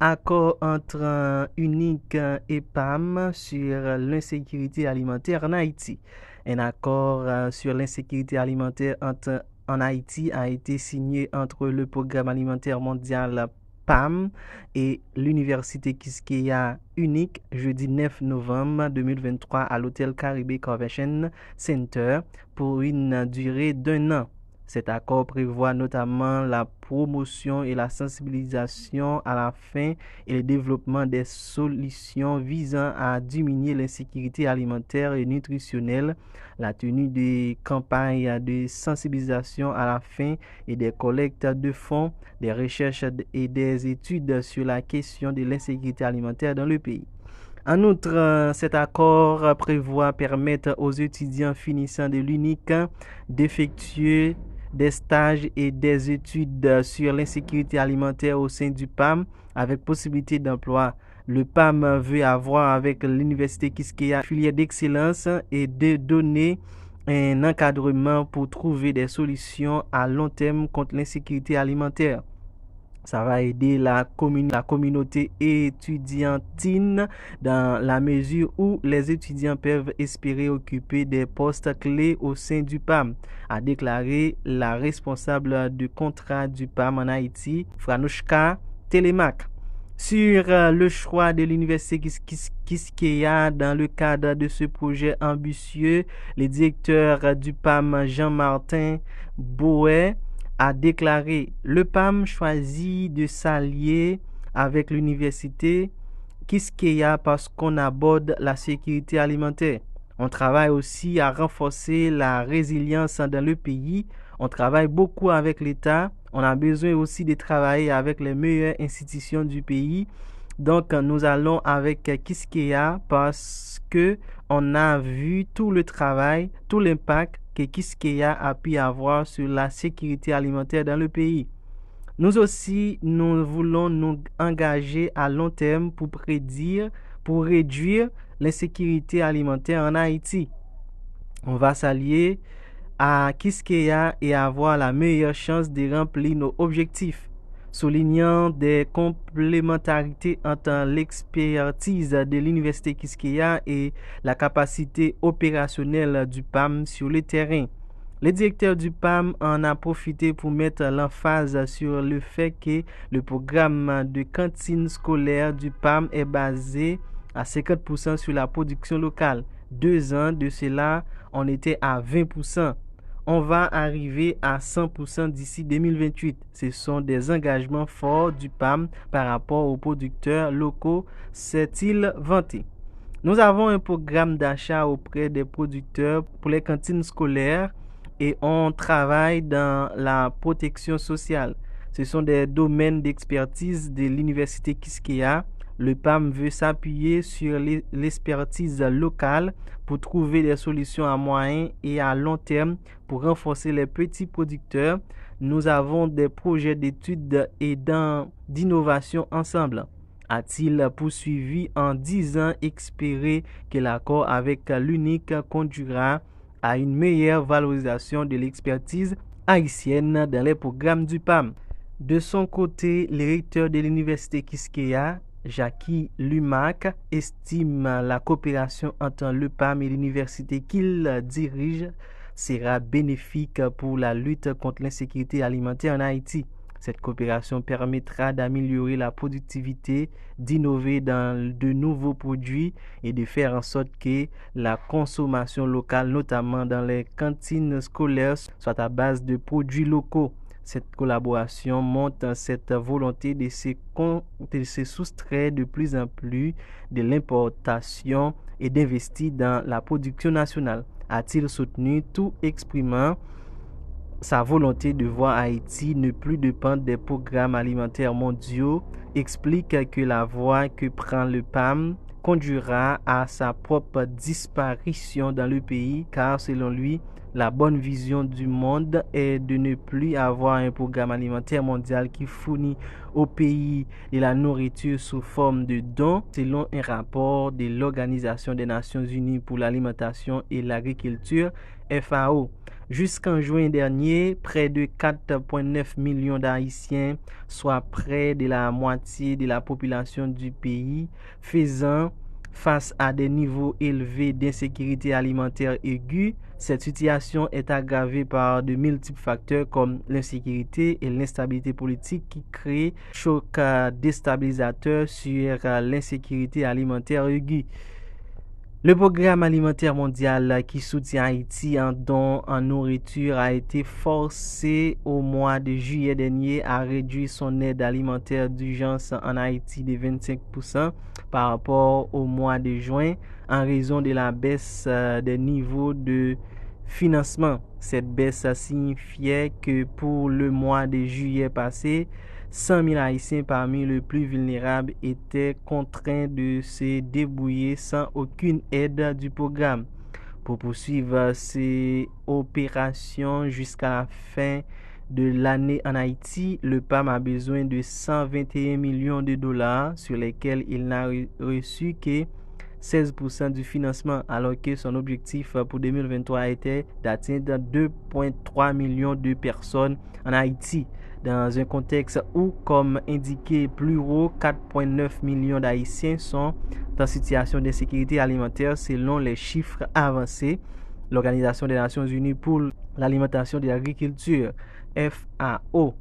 accord entre UNIC et PAM sur l'insécurité alimentaire en Haïti. Un accord sur l'insécurité alimentaire en Haïti a été signé entre le Programme alimentaire mondial PAM et l'Université Quisqueya UNIC jeudi 9 novembre 2023 à l'hôtel Caribé Convention Center pour une durée d'un an. Cet accord prévoit notamment la promotion et la sensibilisation à la faim et le développement des solutions visant à diminuer l'insécurité alimentaire et nutritionnelle, la tenue des campagnes de sensibilisation à la faim et des collectes de fonds, des recherches et des études sur la question de l'insécurité alimentaire dans le pays. En outre, cet accord prévoit permettre aux étudiants finissant de l'UNIC d'effectuer des stages et des études sur l'insécurité alimentaire au sein du PAM avec possibilité d'emploi. Le PAM veut avoir avec l'Université Quisqueya filière d'excellence et de donner un encadrement pour trouver des solutions à long terme contre l'insécurité alimentaire. Ça va aider la communauté étudiantine dans la mesure où les étudiants peuvent espérer occuper des postes clés au sein du PAM, a déclaré la responsable du contrat du PAM en Haïti, Franouchka Telemac. Sur le choix de l'Université Quisqueya dans le cadre de ce projet ambitieux, le directeur du PAM, Jean-Martin Bouet, a déclaré: le PAM choisit de s'allier avec l'université Quisqueya parce qu'on aborde la sécurité alimentaire. On travaille aussi à renforcer la résilience dans le pays. On travaille beaucoup avec l'État. On a besoin aussi de travailler avec les meilleures institutions du pays. Donc, nous allons avec Quisqueya parce que on a vu tout le travail, tout l'impact que Quisqueya a pu avoir sur la sécurité alimentaire dans le pays. Nous aussi, nous voulons nous engager à long terme pour réduire l'insécurité alimentaire en Haïti. On va s'allier à Quisqueya et avoir la meilleure chance de remplir nos objectifs, soulignant des complémentarités entre l'expertise de l'Université Quisqueya et la capacité opérationnelle du PAM sur le terrain. Le directeur du PAM en a profité pour mettre l'emphase sur le fait que le programme de cantine scolaire du PAM est basé à 50% sur la production locale. 2 ans de cela, on était à 20%. On va arriver à 100% d'ici 2028. Ce sont des engagements forts du PAM par rapport aux producteurs locaux, s'est-il vanté. Nous avons un programme d'achat auprès des producteurs pour les cantines scolaires et on travaille dans la protection sociale. Ce sont des domaines d'expertise de l'Université Quisqueya. Le PAM veut s'appuyer sur l'expertise locale pour trouver des solutions à moyen et à long terme pour renforcer les petits producteurs. Nous avons des projets d'études et d'innovation ensemble. A-t-il poursuivi en disant espérer que l'accord avec l'UNIC conduira à une meilleure valorisation de l'expertise haïtienne dans les programmes du PAM. De son côté, le recteur de l'Université Quisqueya, Jackie Lumac, estime la coopération entre le PAM et l'université qu'il dirige sera bénéfique pour la lutte contre l'insécurité alimentaire en Haïti. Cette coopération permettra d'améliorer la productivité, d'innover dans de nouveaux produits et de faire en sorte que la consommation locale, notamment dans les cantines scolaires, soit à base de produits locaux. Cette collaboration montre cette volonté de se soustraire de plus en plus de l'importation et d'investir dans la production nationale. A-t-il soutenu, tout exprimant sa volonté de voir Haïti ne plus dépendre des programmes alimentaires mondiaux, explique que la voie que prend le PAM conduira à sa propre disparition dans le pays, car selon lui, La bonne vision du monde est de ne plus avoir un programme alimentaire mondial qui fournit aux pays de la nourriture sous forme de dons, selon un rapport de l'Organisation des Nations Unies pour l'alimentation et l'agriculture, FAO. Jusqu'en juin dernier, près de 4,9 millions d'Haïtiens, soit près de la moitié de la population du pays, faisant face à des niveaux élevés d'insécurité alimentaire aiguë. Cette situation est aggravée par de multiples facteurs comme l'insécurité et l'instabilité politique qui créent choc déstabilisateur sur l'insécurité alimentaire aiguë. Le programme alimentaire mondial qui soutient Haïti en dons en nourriture a été forcé au mois de juillet dernier à réduire son aide alimentaire d'urgence en Haïti de 25% par rapport au mois de juin en raison de la baisse des niveaux de financement. Cette baisse signifiait que pour le mois de juillet passé, 100 000 Haïtiens parmi les plus vulnérables étaient contraints de se débrouiller sans aucune aide du programme. Pour poursuivre ces opérations jusqu'à la fin de l'année en Haïti, le PAM a besoin de 121 millions de dollars sur lesquels il n'a reçu que 16% du financement, alors que son objectif pour 2023 était d'atteindre 2,3 millions de personnes en Haïti. Dans un contexte où, comme indiqué plus haut, 4,9 millions d'Haïtiens sont en situation d'insécurité alimentaire selon les chiffres avancés. L'Organisation des Nations Unies pour l'alimentation et l'agriculture, FAO,